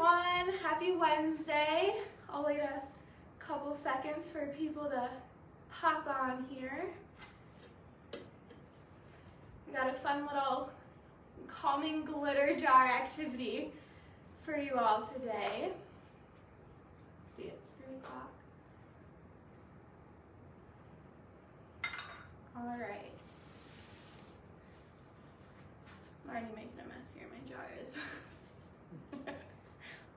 everyone. Happy Wednesday. I'll wait a couple seconds for people to pop on here. We got a fun little calming glitter jar activity for you all today. Let's see, it's 3 o'clock. All right. I'm already making a mess here. My jar is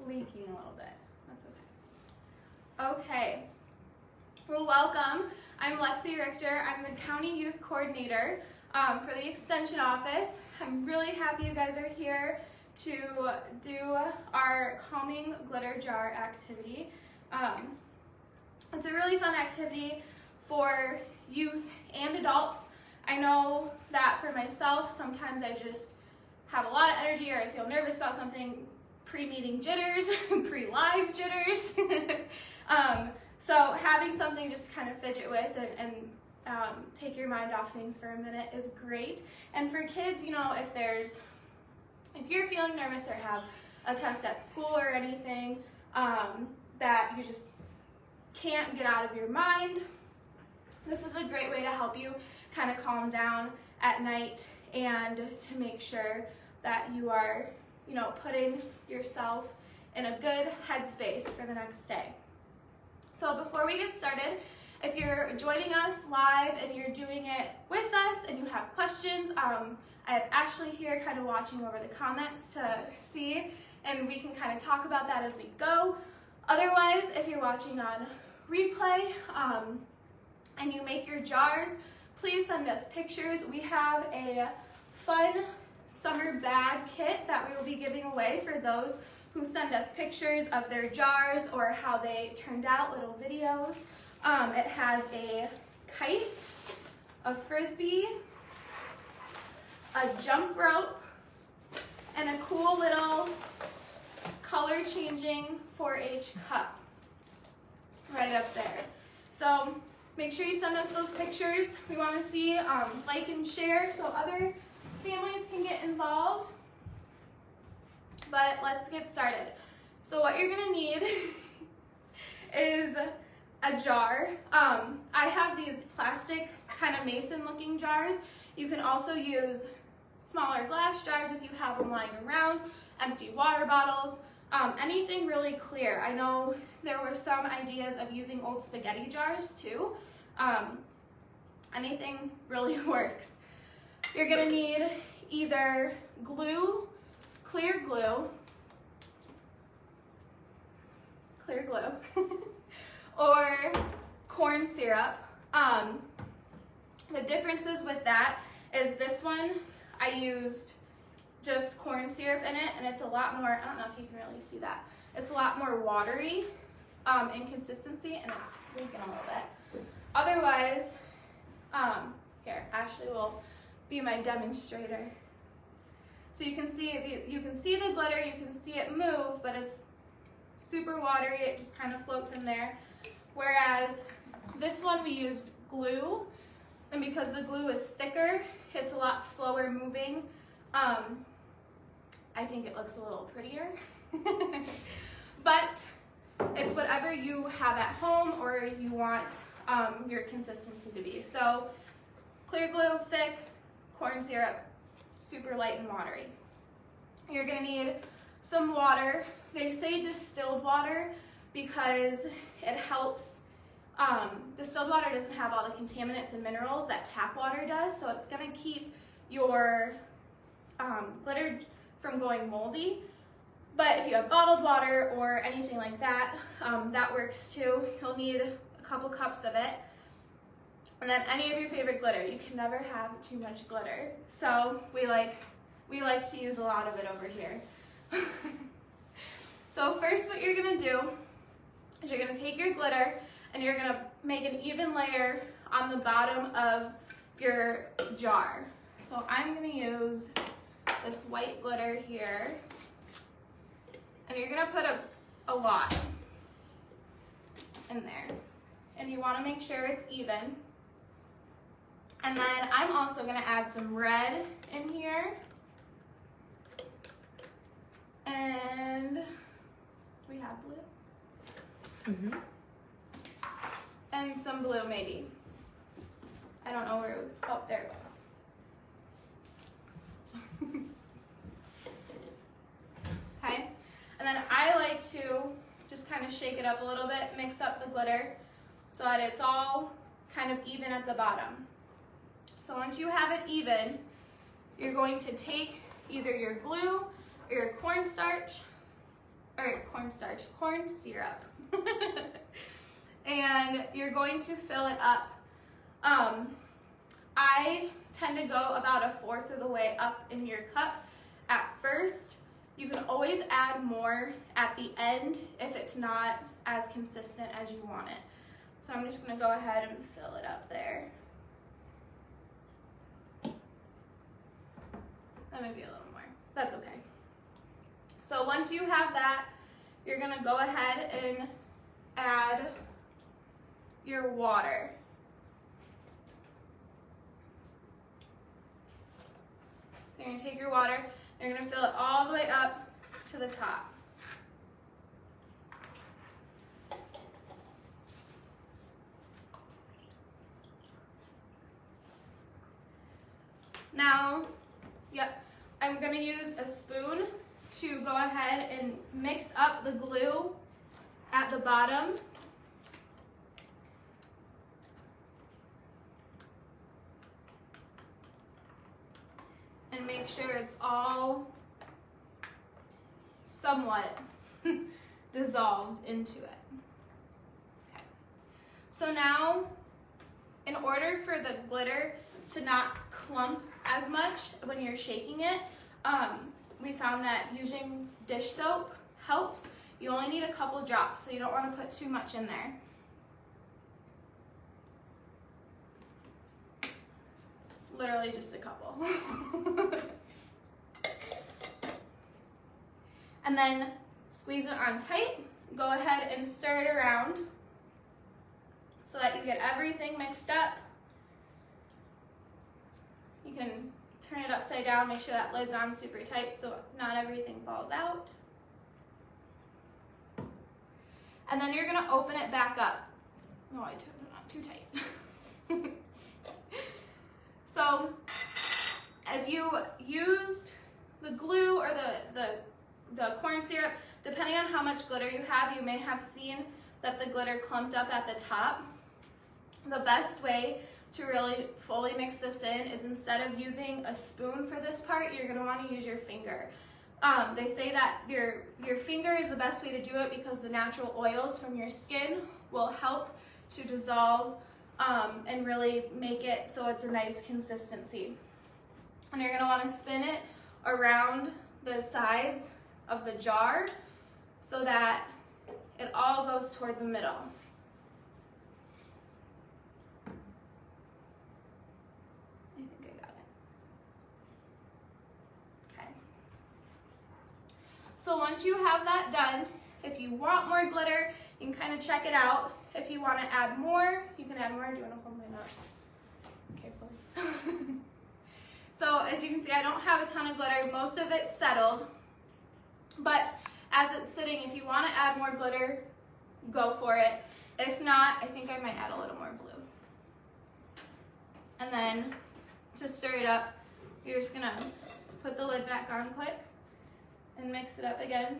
leaking a little bit. That's okay. Okay. Well, welcome. I'm Lexi Richter. I'm the County Youth Coordinator for the Extension Office. I'm really happy you guys are here to do our calming glitter jar activity. It's a really fun activity for youth and adults. I know that for myself, sometimes I just have a lot of energy or I feel nervous about something, pre-meeting jitters, pre-live jitters. So having something just to kind of fidget with and take your mind off things for a minute is great. And for kids, you know, if you're feeling nervous or have a test at school or anything that you just can't get out of your mind, this is a great way to help you kind of calm down at night and to make sure that you are, you know, putting yourself in a good headspace for the next day. So before we get started, if you're joining us live and you're doing it with us and you have questions, I have Ashley here kind of watching over the comments to see, and we can kind of talk about that as we go. Otherwise, if you're watching on replay and you make your jars, please send us pictures. We have a fun summer bag kit that we will be giving away for those who send us pictures of their jars or how they turned out, little videos. It has a kite, a frisbee, a jump rope, and a cool little color changing 4-H cup right up there. So make sure you send us those pictures. We want to see, like and share so other families can get involved. But let's get started. So what you're gonna need is a jar. I have these plastic kind of mason looking jars. You can also use smaller glass jars if you have them lying around, empty water bottles, anything really clear. I know there were some ideas of using old spaghetti jars too. Anything really works. You're gonna need either glue, clear glue, or corn syrup. The differences with that is this one, I used just corn syrup in it, and it's a lot more, I don't know if you can really see that, it's a lot more watery in consistency, and it's leaking a little bit. Otherwise, here, Ashley will be my demonstrator. So you can see the glitter, you can see it move, but it's super watery, it just kind of floats in there. Whereas this one we used glue, and because the glue is thicker, it's a lot slower moving. I think it looks a little prettier. But it's whatever you have at home or you want your consistency to be. So clear glue, thick, corn syrup, super light and watery. You're gonna need some water. They say distilled water because it helps. Distilled water doesn't have all the contaminants and minerals that tap water does, so it's gonna keep your glitter from going moldy. But if you have bottled water or anything like that, that works too. You'll need a couple cups of it. And then any of your favorite glitter. You can never have too much glitter. So we like to use a lot of it over here. So first what you're gonna do is you're gonna take your glitter and you're gonna make an even layer on the bottom of your jar. So I'm gonna use this white glitter here, and you're gonna put a lot in there. And you wanna make sure it's even. And then I'm also gonna add some red in here. And blue? Mm-hmm. And some blue maybe. I don't know where it would, oh, there we go. Okay, and then I like to just kind of shake it up a little bit, mix up the glitter so that it's all kind of even at the bottom. So once you have it even, you're going to take either your glue or your corn syrup. And you're going to fill it up. I tend to go about 1/4 of the way up in your cup at first. You can always add more at the end if it's not as consistent as you want it. So I'm just gonna go ahead and fill it up there. That may be a little more, that's okay. So once you have that, you're gonna go ahead and add your water. So you're gonna take your water, and you're gonna fill it all the way up to the top. Now, I'm gonna use a spoon to go ahead and mix up the glue at the bottom. And make sure it's all somewhat dissolved into it. Okay. So now, in order for the glitter to not clump as much when you're shaking it, we found that using dish soap helps. You only need a couple drops, so you don't want to put too much in there. Literally just a couple. And then squeeze it on tight. Go ahead and stir it around so that you get everything mixed up. You can turn it upside down, make sure that lid's on super tight so not everything falls out. And then you're gonna open it back up. No, I turned it on too tight. So if you used the glue or the corn syrup, depending on how much glitter you have, you may have seen that the glitter clumped up at the top. The best way to really fully mix this in is, instead of using a spoon for this part, you're gonna wanna use your finger. They say that your finger is the best way to do it because the natural oils from your skin will help to dissolve and really make it so it's a nice consistency. And you're gonna wanna spin it around the sides of the jar so that it all goes toward the middle. I think I got it. Okay. So once you have that done, if you want more glitter, you can kind of check it out. If you want to add more, you can add more. Do you want to hold my nose? Okay, So as you can see, I don't have a ton of glitter. Most of it's settled. But as it's sitting, if you want to add more glitter, go for it. If not, I think I might add a little more blue. And then to stir it up, you're just gonna put the lid back on quick and mix it up again.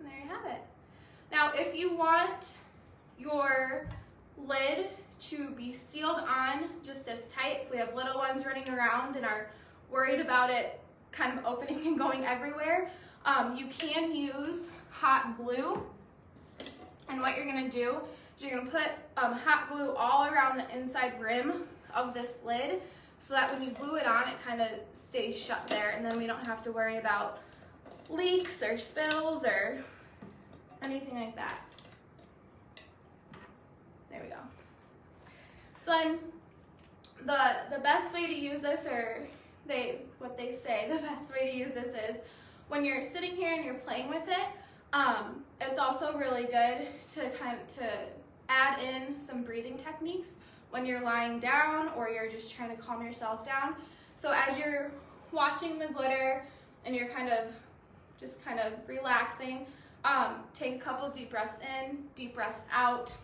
And there you have it. Now, if you want your lid to be sealed on just as tight, if we have little ones running around and are worried about it kind of opening and going everywhere, you can use hot glue. And what you're gonna do is you're gonna put hot glue all around the inside rim of this lid so that when you glue it on, it kind of stays shut there, and then we don't have to worry about leaks or spills or anything like that. There we go. So then the best way to use this, or what they say the best way to use this is when you're sitting here and you're playing with it. It's also really good to add in some breathing techniques when you're lying down or you're just trying to calm yourself down. So as you're watching the glitter and you're just kind of relaxing, take a couple deep breaths in, deep breaths out.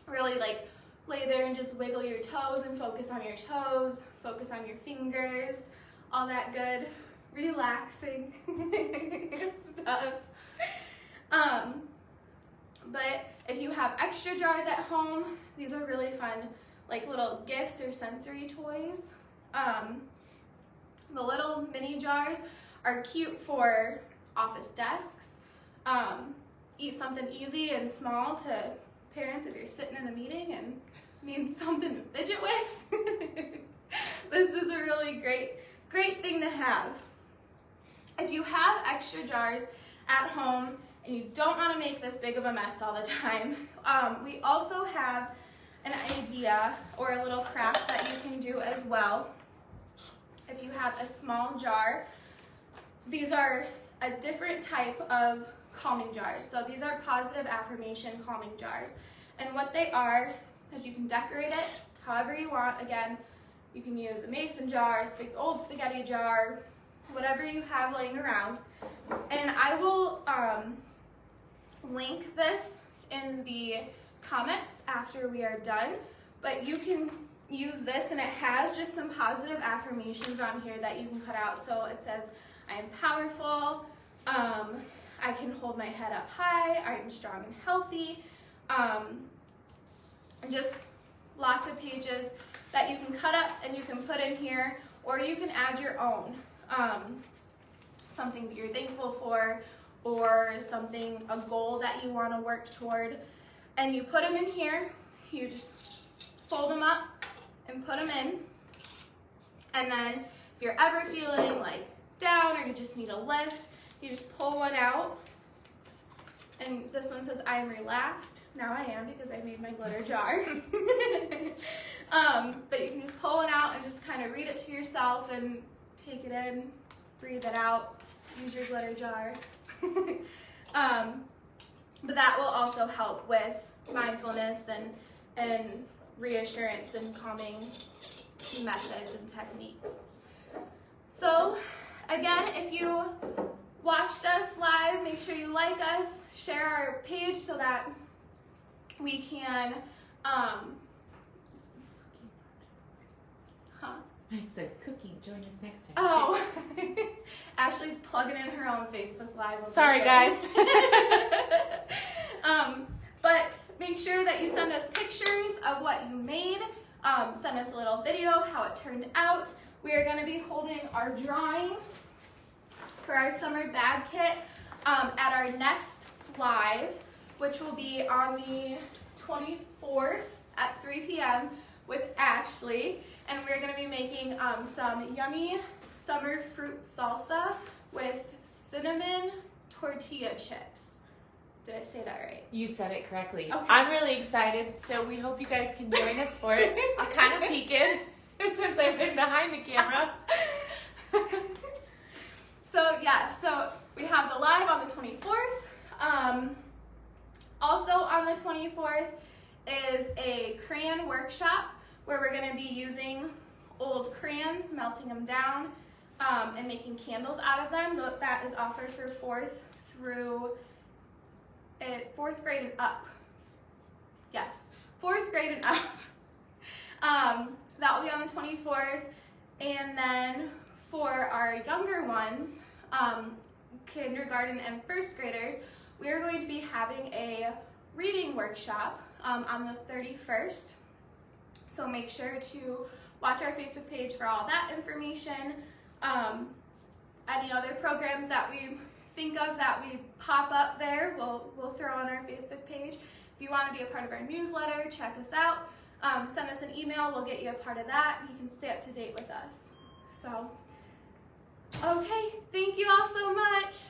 Really like lay there and just wiggle your toes and focus on your toes, focus on your fingers, all that good relaxing stuff. But if you have extra jars at home, these are really fun, like little gifts or sensory toys. The little mini jars are cute for office desks. Eat something easy and small to parents if you're sitting in a meeting and need something to fidget with. This is a really great thing to have. If you have extra jars at home and you don't want to make this big of a mess all the time, we also have an idea or a little craft that you can do as well. If you have a small jar, these are a different type of calming jars. So these are positive affirmation calming jars. And what they are is you can decorate it however you want. Again, you can use a mason jar, old spaghetti jar, whatever you have laying around. And I will link this in the comments after we are done, but you can use this and it has just some positive affirmations on here that you can cut out. So it says, I am powerful, I can hold my head up high, I am strong and healthy, and just lots of pages that you can cut up and you can put in here, or you can add your own, something that you're thankful for, or something, a goal that you want to work toward, and you put them in here. You just fold them up and put them in, and then if you're ever feeling like down or you just need a lift, you just pull one out, and this one says I am relaxed. Now I am, because I made my glitter jar. But you can just pull one out and just kind of read it to yourself and take it in, breathe it out, use your glitter jar. But that will also help with mindfulness and reassurance and calming methods and techniques. So again, if you watched us live, make sure you like us, share our page so that we can, I said cookie, join us next time. Oh, Ashley's plugging in her own Facebook Live. Sorry guys. But make sure that you send us pictures of what you made. Send us a little video, how it turned out. We are going to be holding our drawing for our summer bag kit at our next live, which will be on the 24th at 3 p.m. with Ashley. And we're going to be making some yummy summer fruit salsa with cinnamon tortilla chips. Did I say that right? You said it correctly. Okay. I'm really excited, so we hope you guys can join us for it. I'm kind of peeking since I've been behind the camera. So yeah, so we have the live on the 24th. Also on the 24th is a crayon workshop where we're going to be using old crayons, melting them down, and making candles out of them. That is offered for 4th grade and up. Yes, 4th grade and up. That will be on the 24th. And then for our younger ones, kindergarten and 1st graders, we are going to be having a reading workshop on the 31st. So make sure to watch our Facebook page for all that information. Any other programs that we think of that we pop up there, we'll throw on our Facebook page. If you want to be a part of our newsletter, check us out. Send us an email, we'll get you a part of that. You can stay up to date with us. So, okay, thank you all so much.